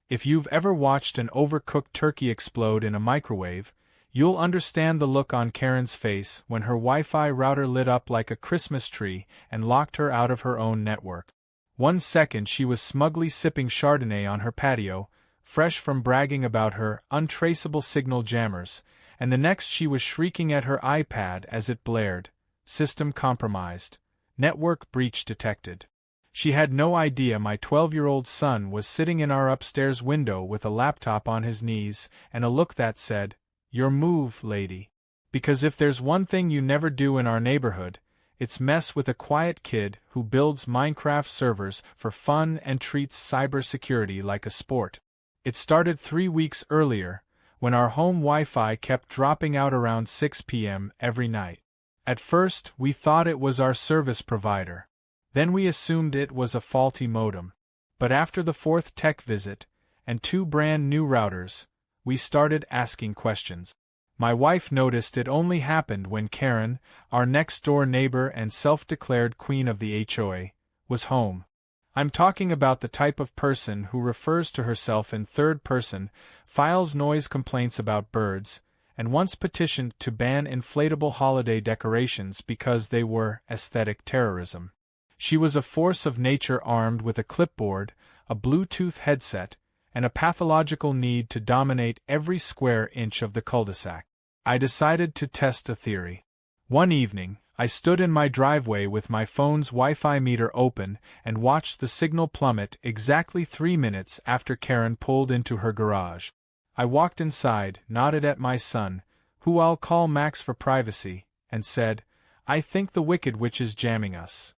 If you've ever watched an overcooked turkey explode in a microwave, you'll understand the look on Karen's face when her Wi-Fi router lit up like a Christmas tree and locked her out of her own network. 1 second she was smugly sipping Chardonnay on her patio, fresh from bragging about her untraceable signal jammers, and the next she was shrieking at her iPad as it blared, "System compromised. Network breach detected." She had no idea my 12-year-old son was sitting in our upstairs window with a laptop on his knees and a look that said, "Your move, lady." Because if there's one thing you never do in our neighborhood, it's mess with a quiet kid who builds Minecraft servers for fun and treats cybersecurity like a sport. It started 3 weeks earlier, when our home Wi-Fi kept dropping out around 6 p.m. every night. At first, we thought it was our service provider. Then we assumed it was a faulty modem. But after the 4th tech visit, and 2 brand new routers, we started asking questions. My wife noticed it only happened when Karen, our next-door neighbor and self-declared queen of the HOA, was home. I'm talking about the type of person who refers to herself in third person, files noise complaints about birds, and once petitioned to ban inflatable holiday decorations because they were aesthetic terrorism. She was a force of nature armed with a clipboard, a Bluetooth headset, and a pathological need to dominate every square inch of the cul-de-sac. I decided to test a theory. One evening, I stood in my driveway with my phone's Wi-Fi meter open and watched the signal plummet exactly 3 minutes after Karen pulled into her garage. I walked inside, nodded at my son, who I'll call Max for privacy, and said, "I think the Wicked Witch is jamming us."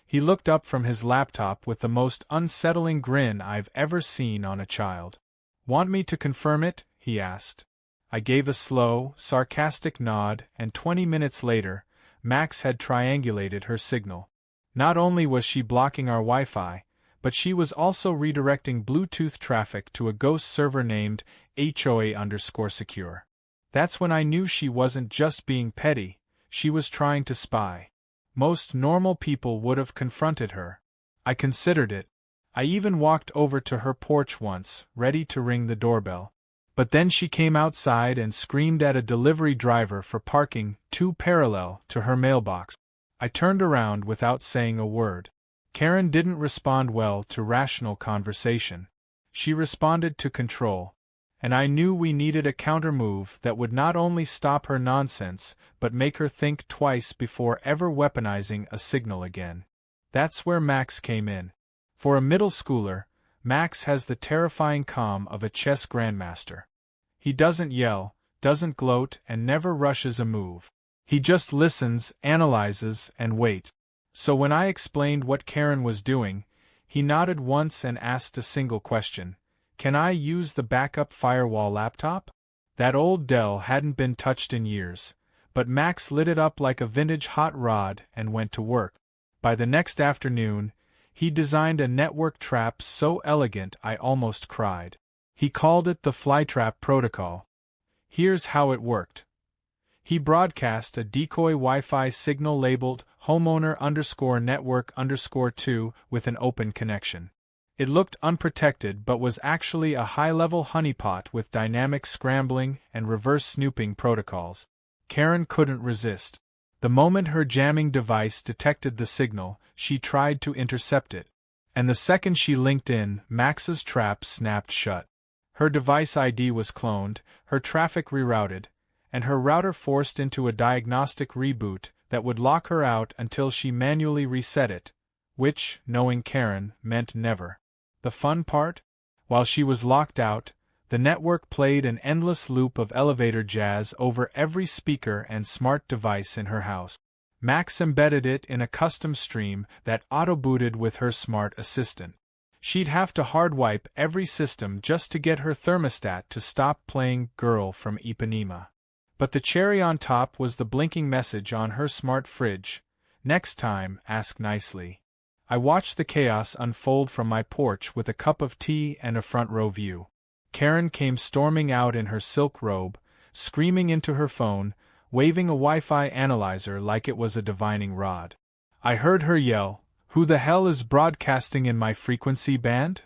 He looked up from his laptop with the most unsettling grin I've ever seen on a child. "Want me to confirm it?" he asked. I gave a slow, sarcastic nod, and 20 minutes later, Max had triangulated her signal. Not only was she blocking our Wi-Fi, but she was also redirecting Bluetooth traffic to a ghost server named HOA_secure. That's when I knew she wasn't just being petty, she was trying to spy. Most normal people would have confronted her. I considered it. I even walked over to her porch once, ready to ring the doorbell. But then she came outside and screamed at a delivery driver for parking too parallel to her mailbox. I turned around without saying a word. Karen didn't respond well to rational conversation. She responded to control. And I knew we needed a counter-move that would not only stop her nonsense, but make her think twice before ever weaponizing a signal again. That's where Max came in. For a middle schooler, Max has the terrifying calm of a chess grandmaster. He doesn't yell, doesn't gloat, and never rushes a move. He just listens, analyzes, and waits. So when I explained what Karen was doing, he nodded once and asked a single question. "Can I use the backup firewall laptop?" That old Dell hadn't been touched in years, but Max lit it up like a vintage hot rod and went to work. By the next afternoon, he designed a network trap so elegant I almost cried. He called it the Flytrap Protocol. Here's how it worked. He broadcast a decoy Wi-Fi signal labeled homeowner_network_2 with an open connection. It looked unprotected but was actually a high-level honeypot with dynamic scrambling and reverse snooping protocols. Karen couldn't resist. The moment her jamming device detected the signal, she tried to intercept it. And the second she linked in, Max's trap snapped shut. Her device ID was cloned, her traffic rerouted, and her router forced into a diagnostic reboot that would lock her out until she manually reset it, which, knowing Karen, meant never. The fun part? While she was locked out, the network played an endless loop of elevator jazz over every speaker and smart device in her house. Max embedded it in a custom stream that auto-booted with her smart assistant. She'd have to hard-wipe every system just to get her thermostat to stop playing Girl from Ipanema. But the cherry on top was the blinking message on her smart fridge. "Next time, ask nicely." I watched the chaos unfold from my porch with a cup of tea and a front-row view. Karen came storming out in her silk robe, screaming into her phone, waving a Wi-Fi analyzer like it was a divining rod. I heard her yell, "Who the hell is broadcasting in my frequency band?"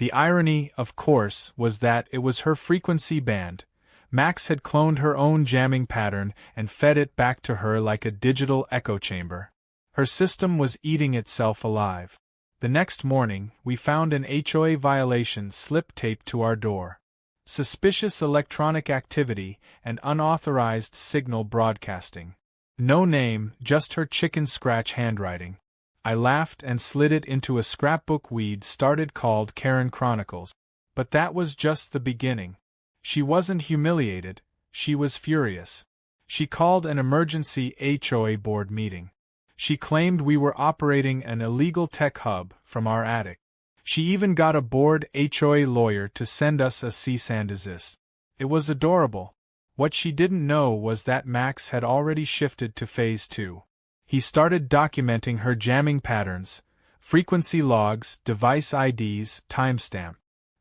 The irony, of course, was that it was her frequency band. Max had cloned her own jamming pattern and fed it back to her like a digital echo chamber. Her system was eating itself alive. The next morning, we found an HOA violation slip taped to our door. Suspicious electronic activity and unauthorized signal broadcasting. No name, just her chicken scratch handwriting. I laughed and slid it into a scrapbook we'd started called Karen Chronicles. But that was just the beginning. She wasn't humiliated, she was furious. She called an emergency HOA board meeting. She claimed we were operating an illegal tech hub from our attic. She even got a bored HOA lawyer to send us a cease and desist. It was adorable. What she didn't know was that Max had already shifted to phase 2. He started documenting her jamming patterns, frequency logs, device IDs, timestamp.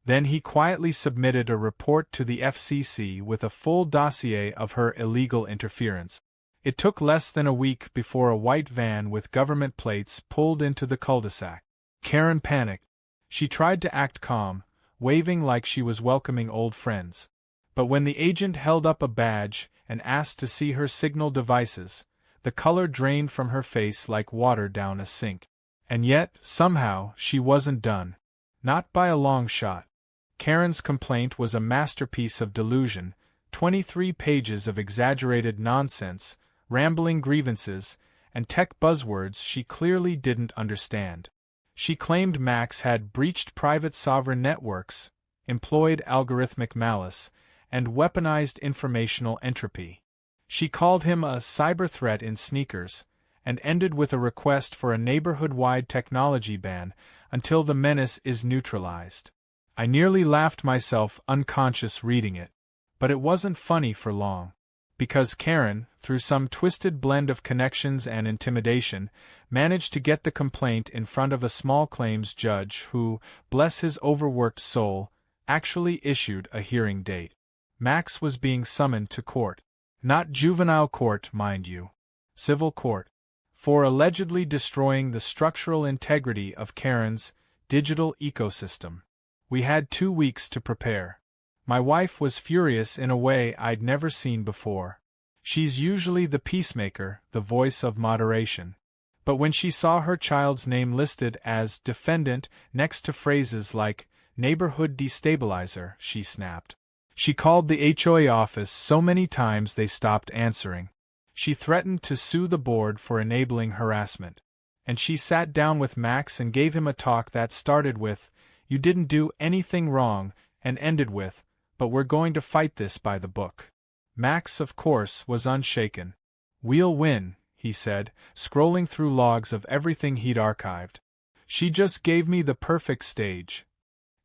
Then he quietly submitted a report to the FCC with a full dossier of her illegal interference. It took less than a week before a white van with government plates pulled into the cul-de-sac. Karen panicked. She tried to act calm, waving like she was welcoming old friends. But when the agent held up a badge and asked to see her signal devices, the color drained from her face like water down a sink. And yet, somehow, she wasn't done. Not by a long shot. Karen's complaint was a masterpiece of delusion, 23 pages of exaggerated nonsense, rambling grievances, and tech buzzwords she clearly didn't understand. She claimed Max had breached private sovereign networks, employed algorithmic malice, and weaponized informational entropy. She called him a cyber threat in sneakers, and ended with a request for a neighborhood-wide technology ban until the menace is neutralized. I nearly laughed myself unconscious reading it. But it wasn't funny for long. Because Karen, through some twisted blend of connections and intimidation, managed to get the complaint in front of a small claims judge who, bless his overworked soul, actually issued a hearing date. Max was being summoned to court. Not juvenile court, mind you. Civil court. For allegedly destroying the structural integrity of Karen's digital ecosystem. We had 2 weeks to prepare. My wife was furious in a way I'd never seen before. She's usually the peacemaker, the voice of moderation. But when she saw her child's name listed as defendant next to phrases like neighborhood destabilizer, she snapped. She called the HOA office so many times they stopped answering. She threatened to sue the board for enabling harassment. And she sat down with Max and gave him a talk that started with, "You didn't do anything wrong," and ended with, "But we're going to fight this by the book." Max, of course, was unshaken. "We'll win," he said, scrolling through logs of everything he'd archived. "She just gave me the perfect stage."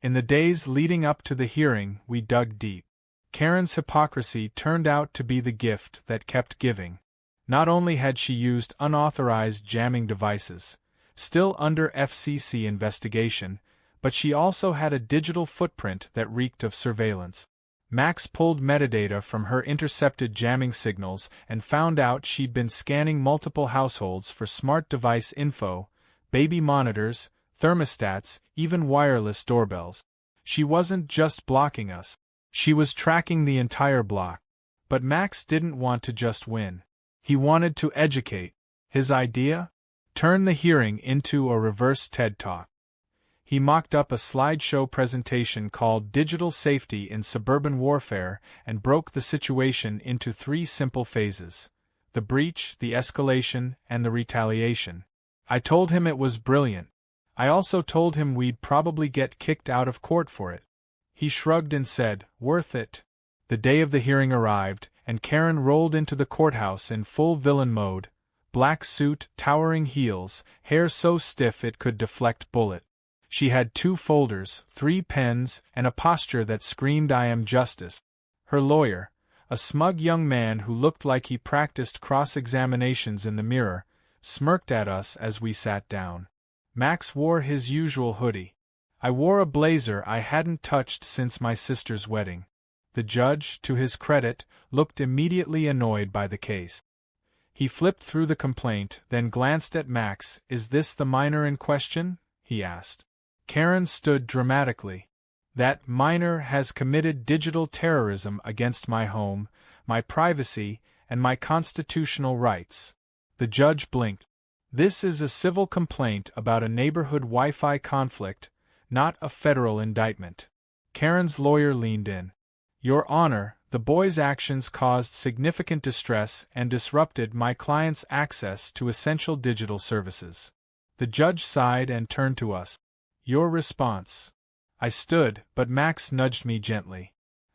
In the days leading up to the hearing, we dug deep. Karen's hypocrisy turned out to be the gift that kept giving. Not only had she used unauthorized jamming devices, still under FCC investigation, but she also had a digital footprint that reeked of surveillance. Max pulled metadata from her intercepted jamming signals and found out she'd been scanning multiple households for smart device info, baby monitors, thermostats, even wireless doorbells. She wasn't just blocking us. She was tracking the entire block. But Max didn't want to just win. He wanted to educate. His idea? Turn the hearing into a reverse TED Talk. He mocked up a slideshow presentation called Digital Safety in Suburban Warfare and broke the situation into 3 simple phases: the breach, the escalation, and the retaliation. I told him it was brilliant. I also told him we'd probably get kicked out of court for it. He shrugged and said, "Worth it." The day of the hearing arrived, and Karen rolled into the courthouse in full villain mode, black suit, towering heels, hair so stiff it could deflect bullet. She had 2 folders, 3 pens, and a posture that screamed "I am justice." Her lawyer, a smug young man who looked like he practiced cross-examinations in the mirror, smirked at us as we sat down. Max wore his usual hoodie. I wore a blazer I hadn't touched since my sister's wedding. The judge, to his credit, looked immediately annoyed by the case. He flipped through the complaint, then glanced at Max. "Is this the minor in question?" he asked. Karen stood dramatically. That minor has committed digital terrorism against my home, my privacy, and my constitutional rights. The judge blinked. This is a civil complaint about a neighborhood Wi-Fi conflict, not a federal indictment. Karen's lawyer leaned in. Your Honor, the boy's actions caused significant distress and disrupted my client's access to essential digital services. The judge sighed and turned to us. Your response. I stood, but Max nudged me gently.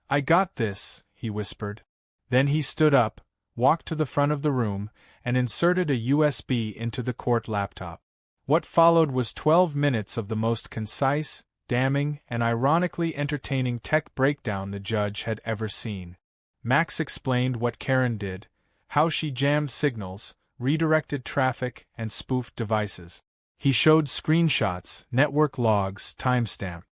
I got this, he whispered. Then he stood up, walked to the front of the room, and inserted a USB into the court laptop. What followed was 12 minutes of the most concise, damning, and ironically entertaining tech breakdown the judge had ever seen. Max explained what Karen did, how she jammed signals, redirected traffic, and spoofed devices. He showed screenshots, network logs, timestamp.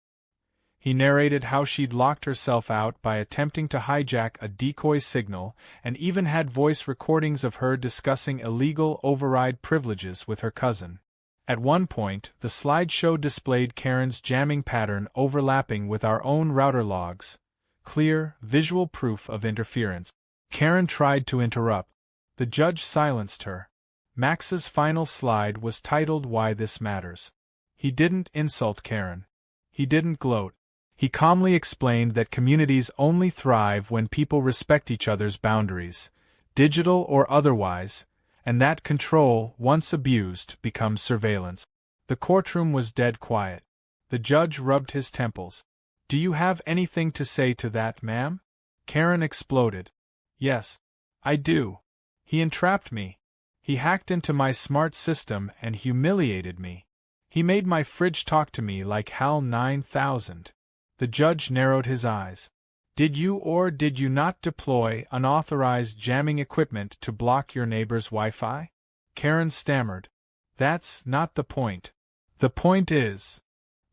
He narrated how she'd locked herself out by attempting to hijack a decoy signal and even had voice recordings of her discussing illegal override privileges with her cousin. At one point, the slideshow displayed Karen's jamming pattern overlapping with our own router logs, clear, visual proof of interference. Karen tried to interrupt. The judge silenced her. Max's final slide was titled Why This Matters. He didn't insult Karen. He didn't gloat. He calmly explained that communities only thrive when people respect each other's boundaries, digital or otherwise, and that control, once abused, becomes surveillance. The courtroom was dead quiet. The judge rubbed his temples. Do you have anything to say to that, ma'am? Karen exploded. Yes, I do. He entrapped me. He hacked into my smart system and humiliated me. He made my fridge talk to me like HAL 9000. The judge narrowed his eyes. Did you or did you not deploy unauthorized jamming equipment to block your neighbor's Wi-Fi? Karen stammered. That's not the point. The point is.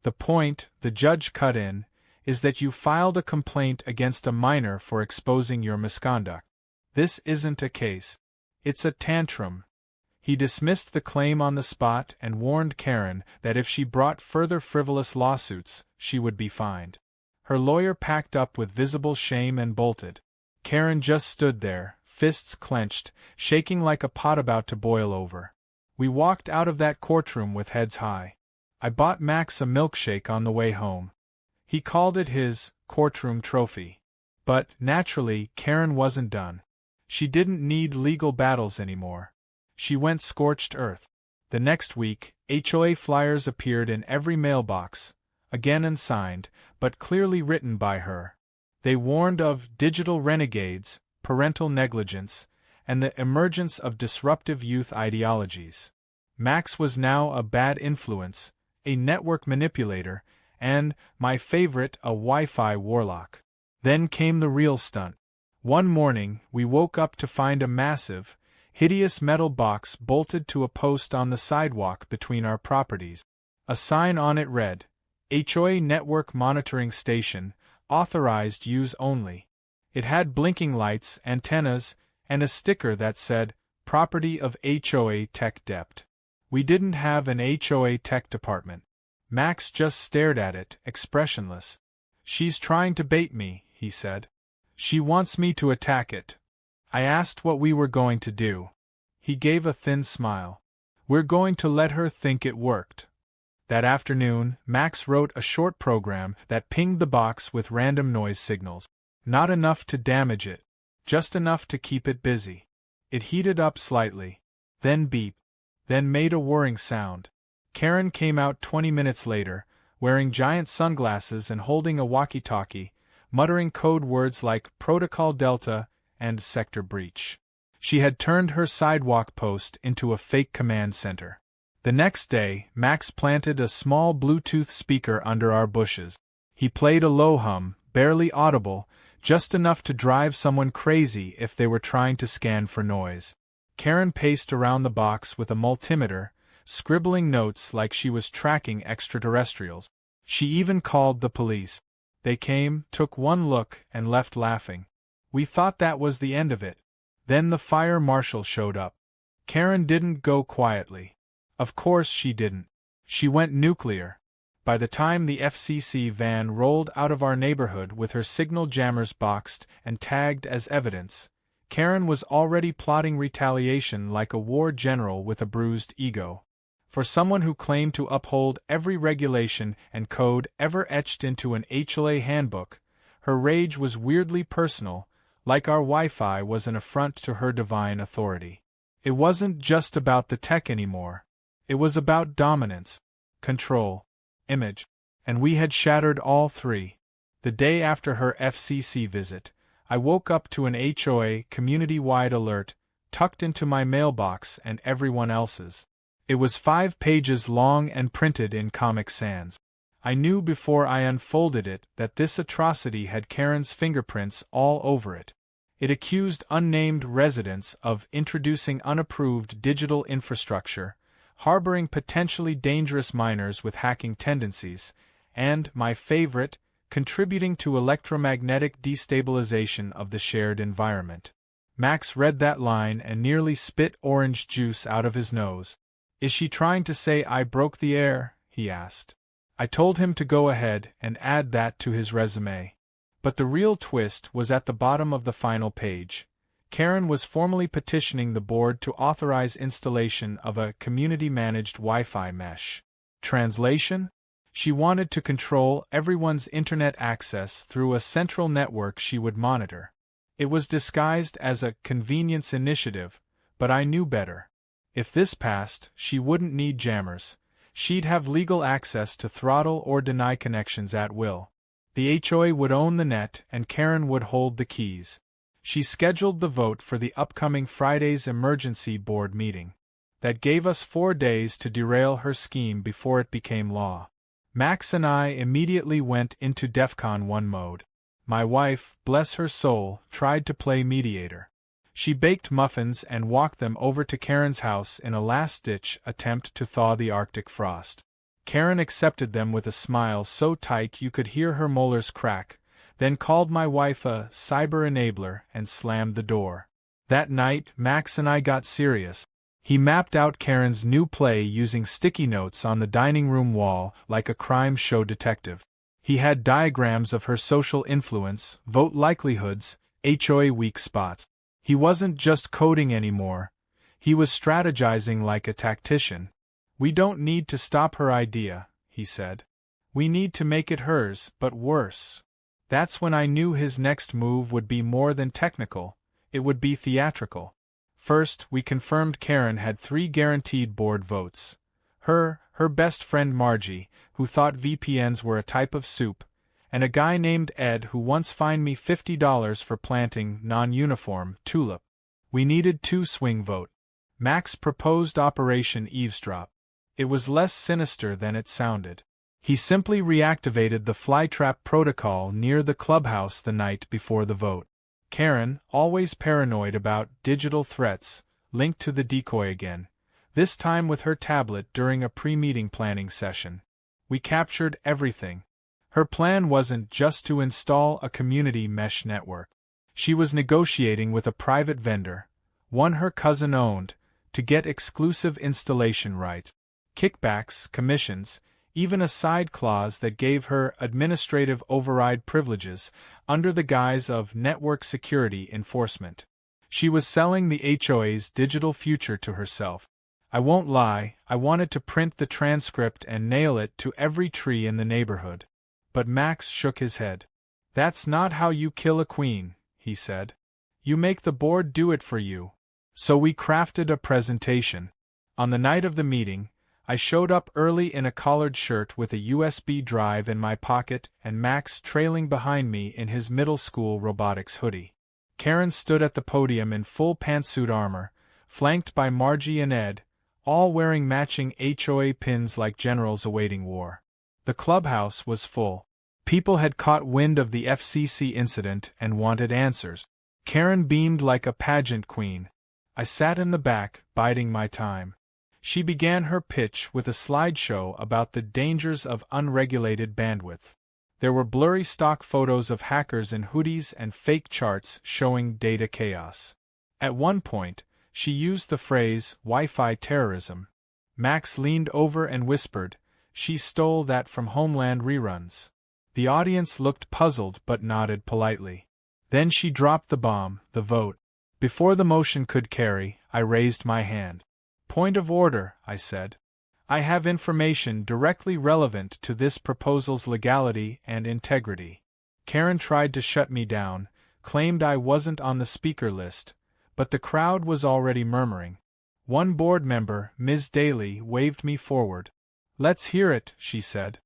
The point, the judge cut in, is that you filed a complaint against a minor for exposing your misconduct. This isn't a case. It's a tantrum. He dismissed the claim on the spot and warned Karen that if she brought further frivolous lawsuits, she would be fined. Her lawyer packed up with visible shame and bolted. Karen just stood there, fists clenched, shaking like a pot about to boil over. We walked out of that courtroom with heads high. I bought Max a milkshake on the way home. He called it his courtroom trophy. But, naturally, Karen wasn't done. She didn't need legal battles anymore. She went scorched earth. The next week, HOA flyers appeared in every mailbox, again unsigned, but clearly written by her. They warned of digital renegades, parental negligence, and the emergence of disruptive youth ideologies. Max was now a bad influence, a network manipulator, and, my favorite, a Wi-Fi warlock. Then came the real stunt. One morning, we woke up to find a massive, hideous metal box bolted to a post on the sidewalk between our properties. A sign on it read, HOA Network Monitoring Station, Authorized Use Only. It had blinking lights, antennas, and a sticker that said, Property of HOA Tech Dept. We didn't have an HOA tech department. Max just stared at it, expressionless. She's trying to bait me, he said. She wants me to attack it. I asked what we were going to do. He gave a thin smile. We're going to let her think it worked. That afternoon, Max wrote a short program that pinged the box with random noise signals. Not enough to damage it. Just enough to keep it busy. It heated up slightly. Then beeped. Then made a whirring sound. Karen came out 20 minutes later, wearing giant sunglasses and holding a walkie-talkie, muttering code words like Protocol Delta and Sector Breach. She had turned her sidewalk post into a fake command center. The next day, Max planted a small Bluetooth speaker under our bushes. He played a low hum, barely audible, just enough to drive someone crazy if they were trying to scan for noise. Karen paced around the box with a multimeter, scribbling notes like she was tracking extraterrestrials. She even called the police. They came, took one look, and left laughing. We thought that was the end of it. Then the fire marshal showed up. Karen didn't go quietly. Of course she didn't. She went nuclear. By the time the FCC van rolled out of our neighborhood with her signal jammers boxed and tagged as evidence, Karen was already plotting retaliation like a war general with a bruised ego. For someone who claimed to uphold every regulation and code ever etched into an HOA handbook, her rage was weirdly personal, like our Wi-Fi was an affront to her divine authority. It wasn't just about the tech anymore. It was about dominance, control, image, and we had shattered all three. The day after her FCC visit, I woke up to an HOA community-wide alert tucked into my mailbox and everyone else's. It was 5 pages long and printed in Comic Sans. I knew before I unfolded it that this atrocity had Karen's fingerprints all over it. It accused unnamed residents of introducing unapproved digital infrastructure, harboring potentially dangerous minors with hacking tendencies, and, my favorite, contributing to electromagnetic destabilization of the shared environment. Max read that line and nearly spit orange juice out of his nose. "Is she trying to say I broke the air?" he asked. I told him to go ahead and add that to his resume. But the real twist was at the bottom of the final page. Karen was formally petitioning the board to authorize installation of a community-managed Wi-Fi mesh. Translation? She wanted to control everyone's internet access through a central network she would monitor. It was disguised as a convenience initiative, but I knew better. If this passed, she wouldn't need jammers. She'd have legal access to throttle or deny connections at will. The HOA would own the net and Karen would hold the keys. She scheduled the vote for the upcoming Friday's emergency board meeting. That gave us 4 days to derail her scheme before it became law. Max and I immediately went into DEFCON 1 mode. My wife, bless her soul, tried to play mediator. She baked muffins and walked them over to Karen's house in a last-ditch attempt to thaw the Arctic frost. Karen accepted them with a smile so tight you could hear her molars crack, then called my wife a cyber enabler and slammed the door. That night, Max and I got serious. He mapped out Karen's new play using sticky notes on the dining room wall like a crime show detective. He had diagrams of her social influence, vote likelihoods, HOA weak spots. He wasn't just coding anymore. He was strategizing like a tactician. "We don't need to stop her idea," he said. "We need to make it hers, but worse." That's when I knew his next move would be more than technical, it would be theatrical. First, we confirmed Karen had 3 guaranteed board votes. Her best friend Margie, who thought VPNs were a type of soup, and a guy named Ed who once fined me $50 for planting non-uniform tulip. We needed 2 swing vote. Max proposed Operation Eavesdrop. It was less sinister than it sounded. He simply reactivated the flytrap protocol near the clubhouse the night before the vote. Karen, always paranoid about digital threats, linked to the decoy again, this time with her tablet during a pre-meeting planning session. We captured everything. Her plan wasn't just to install a community mesh network. She was negotiating with a private vendor, one her cousin owned, to get exclusive installation rights, kickbacks, commissions, even a side clause that gave her administrative override privileges under the guise of network security enforcement. She was selling the HOA's digital future to herself. I won't lie, I wanted to print the transcript and nail it to every tree in the neighborhood. But Max shook his head. "That's not how you kill a queen," he said. "You make the board do it for you." So we crafted a presentation. On the night of the meeting, I showed up early in a collared shirt with a USB drive in my pocket and Max trailing behind me in his middle school robotics hoodie. Karen stood at the podium in full pantsuit armor, flanked by Margie and Ed, all wearing matching HOA pins like generals awaiting war. The clubhouse was full. People had caught wind of the FCC incident and wanted answers. Karen beamed like a pageant queen. I sat in the back, biding my time. She began her pitch with a slideshow about the dangers of unregulated bandwidth. There were blurry stock photos of hackers in hoodies and fake charts showing data chaos. At one point, she used the phrase Wi-Fi terrorism. Max leaned over and whispered, She stole that from Homeland reruns. The audience looked puzzled but nodded politely. Then she dropped the bomb, the vote. Before the motion could carry, I raised my hand. Point of order, I said. I have information directly relevant to this proposal's legality and integrity. Karen tried to shut me down, claimed I wasn't on the speaker list, but the crowd was already murmuring. One board member, Ms. Daly, waved me forward. Let's hear it, she said.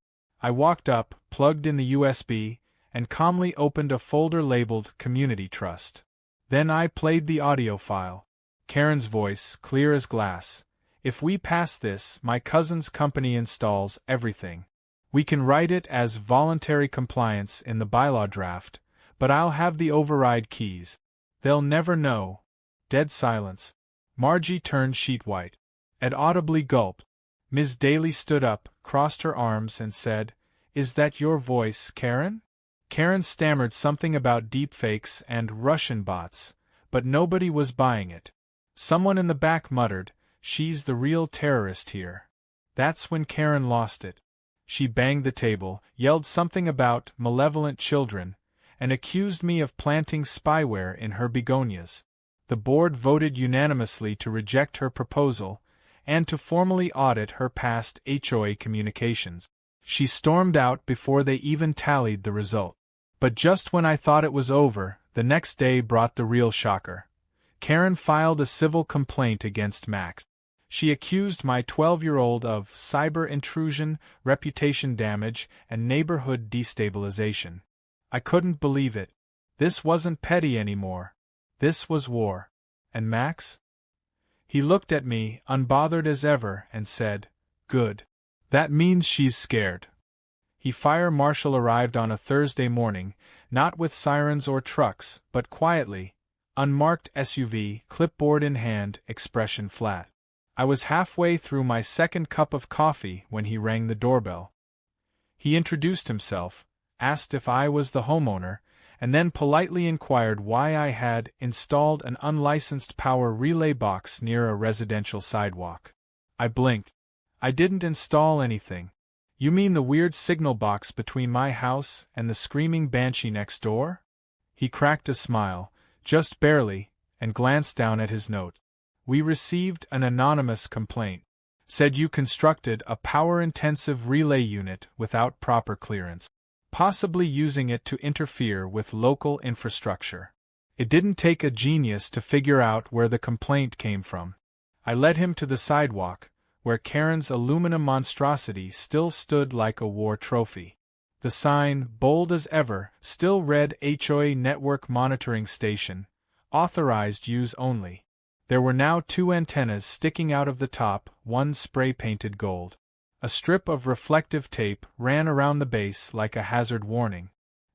I walked up, plugged in the USB, and calmly opened a folder labeled Community Trust. Then I played the audio file. Karen's voice, clear as glass. If we pass this, my cousin's company installs everything. We can write it as voluntary compliance in the bylaw draft, but I'll have the override keys. They'll never know. Dead silence. Margie turned sheet white. Ed audibly gulped. Ms. Daly stood up, crossed her arms and said, "Is that your voice, Karen?" Karen stammered something about deepfakes and Russian bots, but nobody was buying it. Someone in the back muttered, "She's the real terrorist here." That's when Karen lost it. She banged the table, yelled something about malevolent children, and accused me of planting spyware in her begonias. The board voted unanimously to reject her proposal, and to formally audit her past HOA communications. She stormed out before they even tallied the result. But just when I thought it was over, the next day brought the real shocker. Karen filed a civil complaint against Max. She accused my 12-year-old of cyber intrusion, reputation damage, and neighborhood destabilization. I couldn't believe it. This wasn't petty anymore. This was war. And Max? He looked at me, unbothered as ever, and said, "Good. That means she's scared." The fire marshal arrived on a Thursday morning, not with sirens or trucks, but quietly, unmarked SUV, clipboard in hand, expression flat. I was halfway through my second cup of coffee when he rang the doorbell. He introduced himself, asked if I was the homeowner, and then politely inquired why I had installed an unlicensed power relay box near a residential sidewalk. I blinked. I didn't install anything. You mean the weird signal box between my house and the screaming banshee next door? He cracked a smile, just barely, and glanced down at his note. We received an anonymous complaint. Said you constructed a power-intensive relay unit without proper clearance, possibly using it to interfere with local infrastructure. It didn't take a genius to figure out where the complaint came from. I led him to the sidewalk, where Karen's aluminum monstrosity still stood like a war trophy. The sign, bold as ever, still read HOA Network Monitoring Station, authorized use only. There were now 2 antennas sticking out of the top, one spray-painted gold. A strip of reflective tape ran around the base like a hazard warning.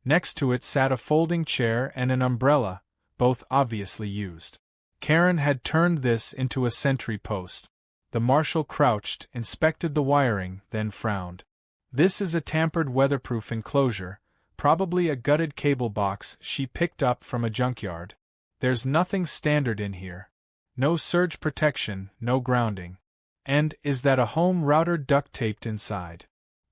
Next to it sat a folding chair and an umbrella, both obviously used. Karen had turned this into a sentry post. The marshal crouched, inspected the wiring, then frowned. This is a tampered weatherproof enclosure, probably a gutted cable box she picked up from a junkyard. There's nothing standard in here. No surge protection, no grounding. And is that a home router duct-taped inside?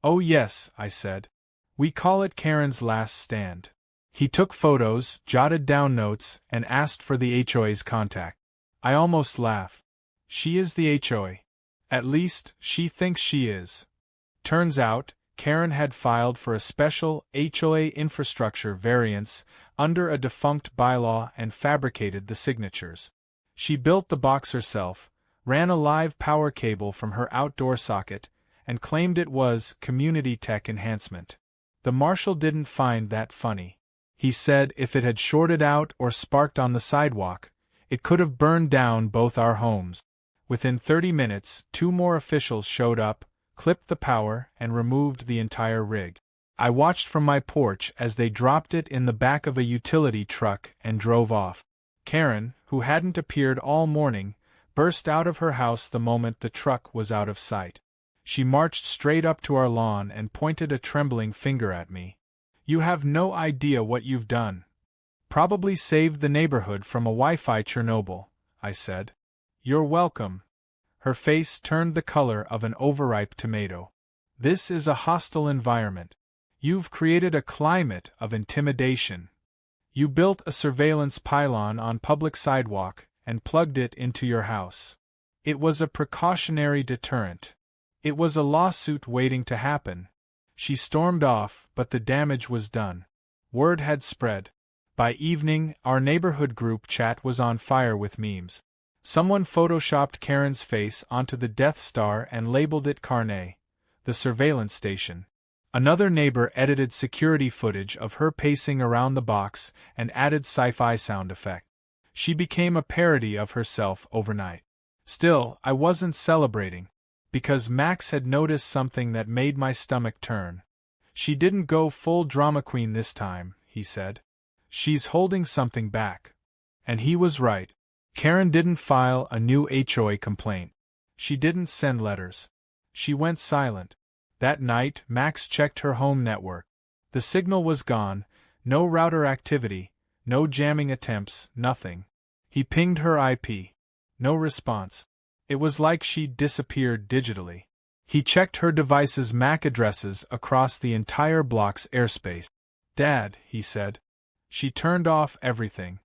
Oh yes, I said. We call it Karen's last stand. He took photos, jotted down notes, and asked for the HOA's contact. I almost laughed. She is the HOA. At least, she thinks she is. Turns out, Karen had filed for a special HOA infrastructure variance under a defunct bylaw and fabricated the signatures. She built the box herself, ran a live power cable from her outdoor socket, and claimed it was community tech enhancement. The marshal didn't find that funny. He said if it had shorted out or sparked on the sidewalk, it could have burned down both our homes. Within 30 minutes, 2 more officials showed up, clipped the power, and removed the entire rig. I watched from my porch as they dropped it in the back of a utility truck and drove off. Karen, who hadn't appeared all morning, burst out of her house the moment the truck was out of sight. She marched straight up to our lawn and pointed a trembling finger at me. "You have no idea what you've done. Probably saved the neighborhood from a Wi-Fi Chernobyl," I said. "You're welcome." Her face turned the color of an overripe tomato. This is a hostile environment. You've created a climate of intimidation. You built a surveillance pylon on public sidewalk and plugged it into your house. It was a precautionary deterrent. It was a lawsuit waiting to happen. She stormed off, but the damage was done. Word had spread. By evening, our neighborhood group chat was on fire with memes. Someone photoshopped Karen's face onto the Death Star and labeled it Carne, the surveillance station. Another neighbor edited security footage of her pacing around the box and added sci-fi sound effect. She became a parody of herself overnight. Still, I wasn't celebrating, because Max had noticed something that made my stomach turn. She didn't go full drama queen this time, he said. She's holding something back. And he was right. Karen didn't file a new HOA complaint. She didn't send letters. She went silent. That night, Max checked her home network. The signal was gone, no router activity, no jamming attempts, nothing. He pinged her IP. No response. It was like she'd disappeared digitally. He checked her device's MAC addresses across the entire block's airspace. "Dad," he said. "She turned off everything.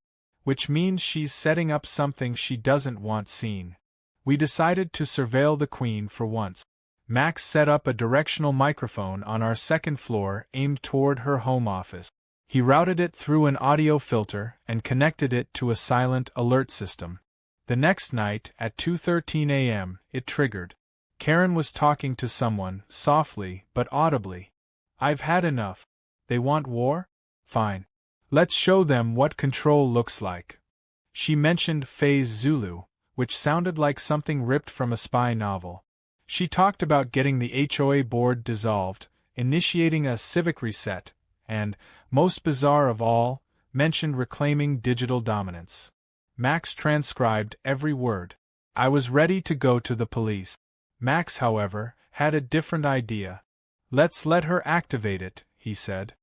Which means she's setting up something she doesn't want seen." We decided to surveil the Queen for once. Max set up a directional microphone on our second floor aimed toward her home office. He routed it through an audio filter and connected it to a silent alert system. The next night, at 2:13 a.m., it triggered. Karen was talking to someone, softly but audibly. "I've had enough. They want war? Fine. Let's show them what control looks like." She mentioned Phase Zulu, which sounded like something ripped from a spy novel. She talked about getting the HOA board dissolved, initiating a civic reset, and, most bizarre of all, mentioned reclaiming digital dominance. Max transcribed every word. I was ready to go to the police. Max, however, had a different idea. "Let's let her activate it," he said.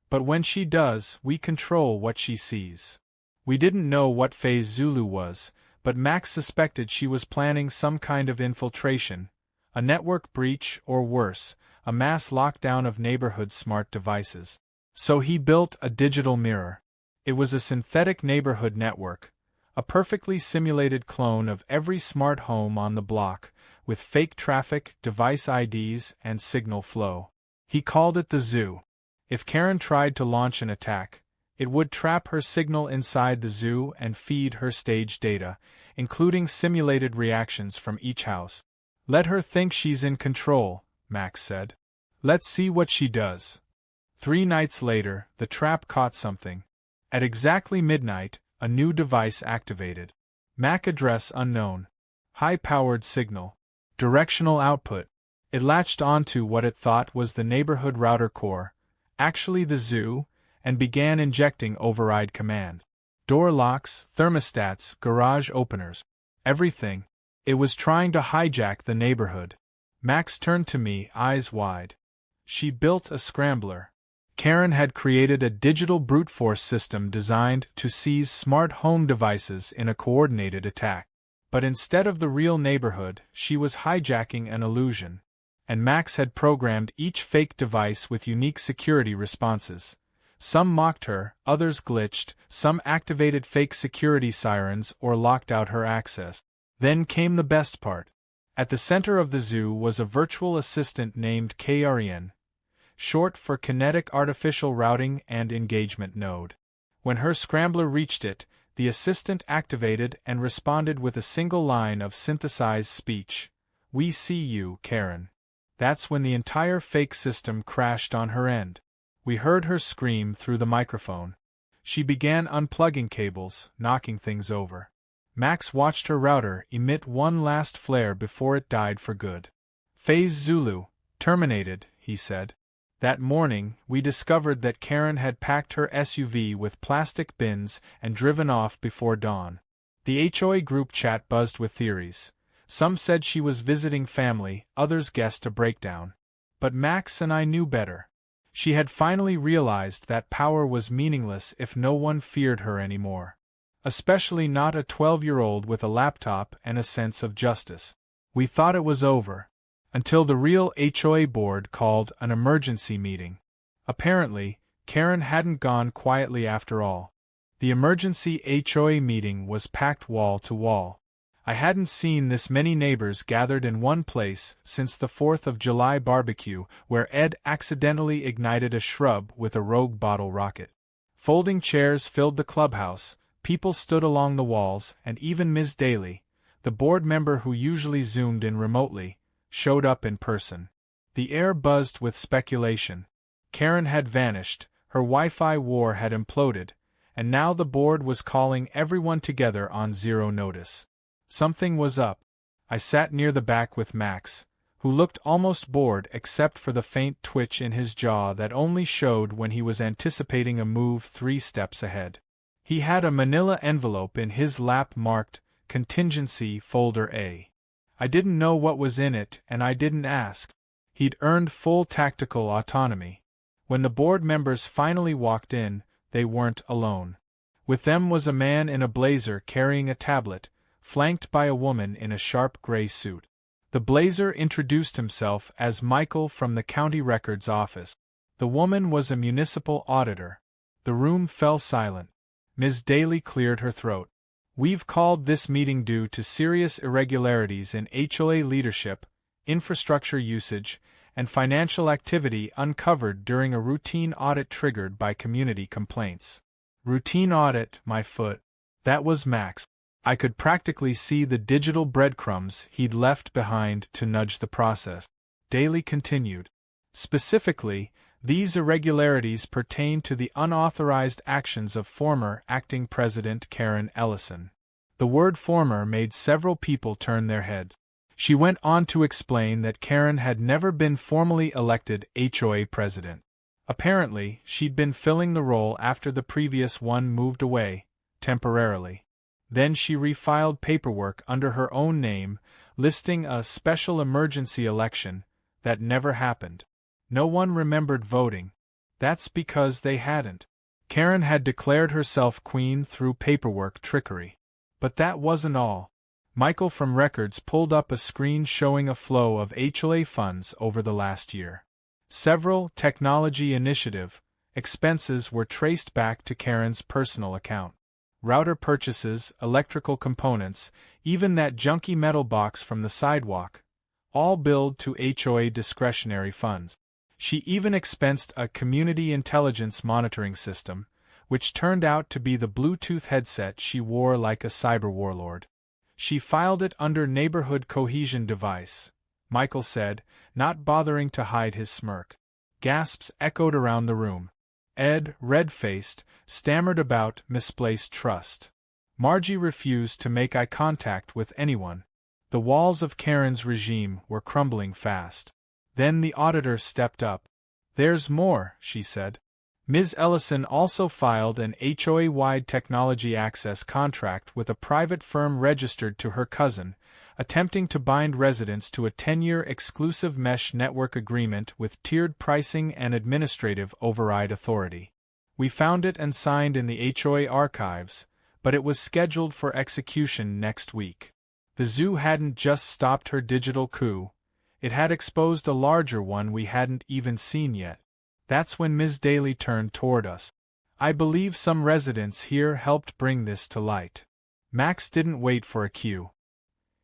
"But when she does, we control what she sees." We didn't know what Phase Zulu was, but Max suspected she was planning some kind of infiltration, a network breach or worse, a mass lockdown of neighborhood smart devices. So he built a digital mirror. It was a synthetic neighborhood network, a perfectly simulated clone of every smart home on the block, with fake traffic, device IDs, and signal flow. He called it the zoo. If Karen tried to launch an attack, it would trap her signal inside the zoo and feed her staged data, including simulated reactions from each house. "Let her think she's in control," Max said. "Let's see what she does." 3 nights later, the trap caught something. At exactly midnight, a new device activated. MAC address unknown. High-powered signal. Directional output. It latched onto what it thought was the neighborhood router core, actually the zoo, and began injecting override command. Door locks, thermostats, garage openers. Everything. It was trying to hijack the neighborhood. Max turned to me, eyes wide. She built a scrambler. Karen had created a digital brute force system designed to seize smart home devices in a coordinated attack. But instead of the real neighborhood, she was hijacking an illusion. And Max had programmed each fake device with unique security responses. Some mocked her, others glitched, some activated fake security sirens or locked out her access. Then came the best part. At the center of the zoo was a virtual assistant named Karen, short for Kinetic Artificial Routing and Engagement Node. When her scrambler reached it, the assistant activated and responded with a single line of synthesized speech. "We see you, Karen." That's when the entire fake system crashed on her end. We heard her scream through the microphone. She began unplugging cables, knocking things over. Max watched her router emit one last flare before it died for good. "Phase Zulu, terminated," he said. That morning, we discovered that Karen had packed her SUV with plastic bins and driven off before dawn. The HOA group chat buzzed with theories. Some said she was visiting family, others guessed a breakdown. But Max and I knew better. She had finally realized that power was meaningless if no one feared her anymore. Especially not a 12-year-old with a laptop and a sense of justice. We thought it was over. Until the real HOA board called an emergency meeting. Apparently, Karen hadn't gone quietly after all. The emergency HOA meeting was packed wall to wall. I hadn't seen this many neighbors gathered in one place since the 4th of July barbecue where Ed accidentally ignited a shrub with a rogue bottle rocket. Folding chairs filled the clubhouse, people stood along the walls, and even Ms. Daly, the board member who usually zoomed in remotely, showed up in person. The air buzzed with speculation. Karen had vanished, her Wi-Fi war had imploded, and now the board was calling everyone together on zero notice. Something was up. I sat near the back with Max, who looked almost bored except for the faint twitch in his jaw that only showed when he was anticipating a move 3 steps ahead. He had a manila envelope in his lap marked Contingency Folder A. I didn't know what was in it and I didn't ask. He'd earned full tactical autonomy. When the board members finally walked in, they weren't alone. With them was a man in a blazer carrying a tablet, flanked by a woman in a sharp gray suit. The blazer introduced himself as Michael from the county records office. The woman was a municipal auditor. The room fell silent. Ms. Daly cleared her throat. "We've called this meeting due to serious irregularities in HOA leadership, infrastructure usage, and financial activity uncovered during a routine audit triggered by community complaints." Routine audit, my foot. That was Max. I could practically see the digital breadcrumbs he'd left behind to nudge the process. Daly continued. Specifically, these irregularities pertain to the unauthorized actions of former acting president Karen Ellison. The word former made several people turn their heads. She went on to explain that Karen had never been formally elected HOA president. Apparently, she'd been filling the role after the previous one moved away, temporarily. Then she refiled paperwork under her own name, listing a special emergency election that never happened. No one remembered voting. That's because they hadn't. Karen had declared herself queen through paperwork trickery. But that wasn't all. Michael from Records pulled up a screen showing a flow of HOA funds over the last year. Several technology initiative expenses were traced back to Karen's personal account. Router purchases, electrical components, even that junky metal box from the Sidewalk, all billed to HOA discretionary funds. She even expensed a community intelligence monitoring system, which turned out to be the Bluetooth headset she wore like a cyber warlord. She filed it under neighborhood cohesion device, Michael said, not bothering to hide his smirk. Gasps echoed around the room. Ed, red-faced, stammered about misplaced trust. Margie refused to make eye contact with anyone. The walls of Karen's regime were crumbling fast. Then the auditor stepped up. "There's more," she said. Ms. Ellison also filed an HOA-wide technology access contract with a private firm registered to her cousin, attempting to bind residents to a 10-year exclusive mesh network agreement with tiered pricing and administrative override authority. We found it and signed in the HOA archives, but it was scheduled for execution next week. The zoo hadn't just stopped her digital coup, it had exposed a larger one we hadn't even seen yet. That's when Ms. Daly turned toward us. "I believe some residents here helped bring this to light." Max didn't wait for a cue.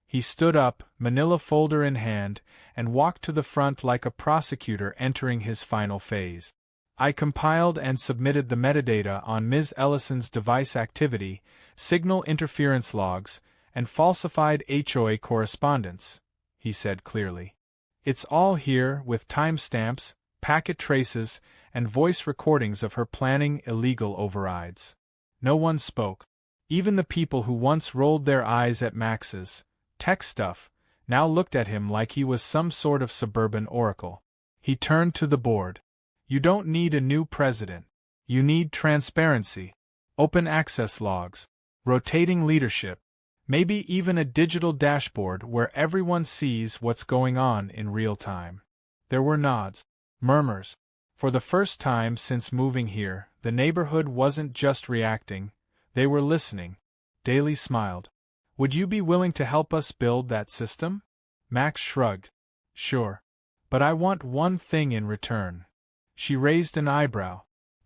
He stood up, manila folder in hand, and walked to the front like a prosecutor entering his final phase. "I compiled and submitted the metadata on Ms. Ellison's device activity, signal interference logs, and falsified HOA correspondence," he said clearly. "It's all here with timestamps, packet traces, and voice recordings of her planning illegal overrides." No one spoke. Even the people who once rolled their eyes at Max's tech stuff now looked at him like he was some sort of suburban oracle. He turned to the board. "You don't need a new president. You need transparency, open access logs, rotating leadership, maybe even a digital dashboard where everyone sees what's going on in real time." There were nods. Murmurs. For the first time since moving here, the neighborhood wasn't just reacting, they were listening. Daly smiled. "Would you be willing to help us build that system?" Max shrugged. Sure. But I want one thing in return. She raised an eyebrow.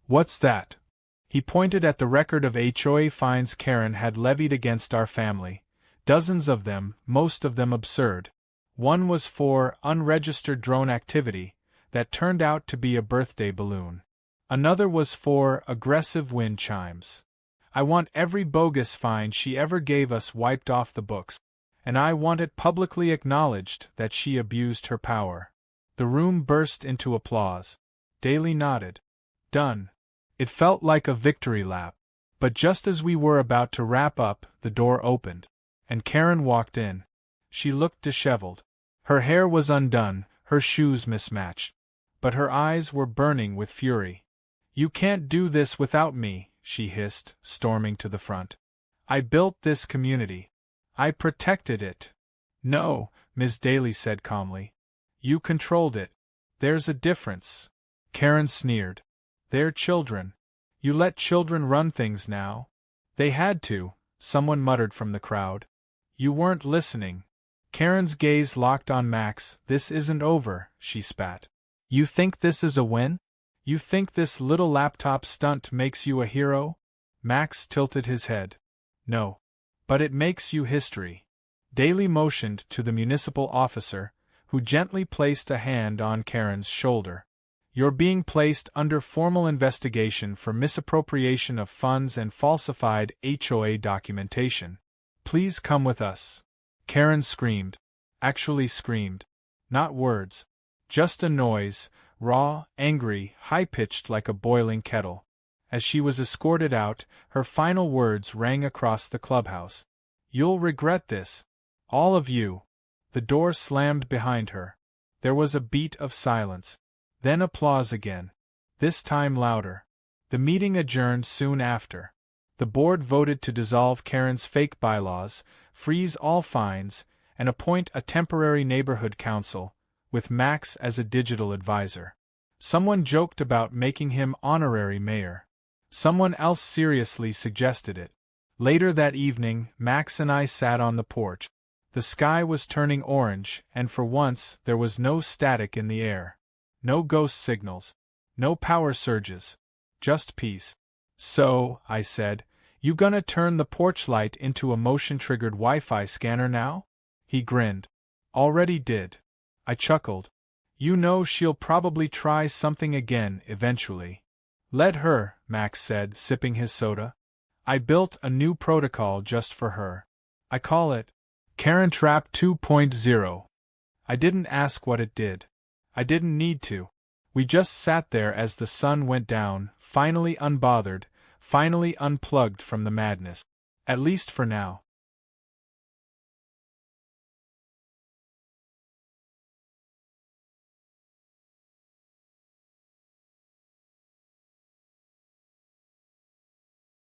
What's that? He pointed at the record of HOA fines Karen had levied against our family. Dozens of them, most of them absurd. One was for unregistered drone activity that turned out to be a birthday balloon. Another was for aggressive wind chimes. I want every bogus fine she ever gave us wiped off the books, and I want it publicly acknowledged that she abused her power. The room burst into applause. Daly nodded. Done. It felt like a victory lap. But just as we were about to wrap up, the door opened, and Karen walked in. She looked disheveled. Her hair was undone, her shoes mismatched. But her eyes were burning with fury. You can't do this without me, she hissed, storming to the front. I built this community. I protected it. No, Ms. Daly said calmly. You controlled it. There's a difference. Karen sneered. They're children. You let children run things now. They had to, someone muttered from the crowd. You weren't listening. Karen's gaze locked on Max. This isn't over, she spat. You think this is a win? You think this little laptop stunt makes you a hero? Max tilted his head. No. But it makes you history. Daly motioned to the municipal officer, who gently placed a hand on Karen's shoulder. You're being placed under formal investigation for misappropriation of funds and falsified HOA documentation. Please come with us. Karen screamed. Actually screamed. Not words. Just a noise, raw, angry, high-pitched like a boiling kettle. As she was escorted out, her final words rang across the clubhouse. You'll regret this. All of you. The door slammed behind her. There was a beat of silence. Then applause again. This time louder. The meeting adjourned soon after. The board voted to dissolve Karen's fake bylaws, freeze all fines, and appoint a temporary neighborhood council, with Max as a digital advisor. Someone joked about making him honorary mayor. Someone else seriously suggested it. Later that evening, Max and I sat on the porch. The sky was turning orange, and for once there was no static in the air. No ghost signals. No power surges. Just peace. So, I said, you gonna turn the porch light into a motion-triggered Wi-Fi scanner now? He grinned. Already did. I chuckled. You know she'll probably try something again eventually. Let her, Max said, sipping his soda. I built a new protocol just for her. I call it Karen Trap 2.0. I didn't ask what it did. I didn't need to. We just sat there as the sun went down, finally unbothered, finally unplugged from the madness. At least for now.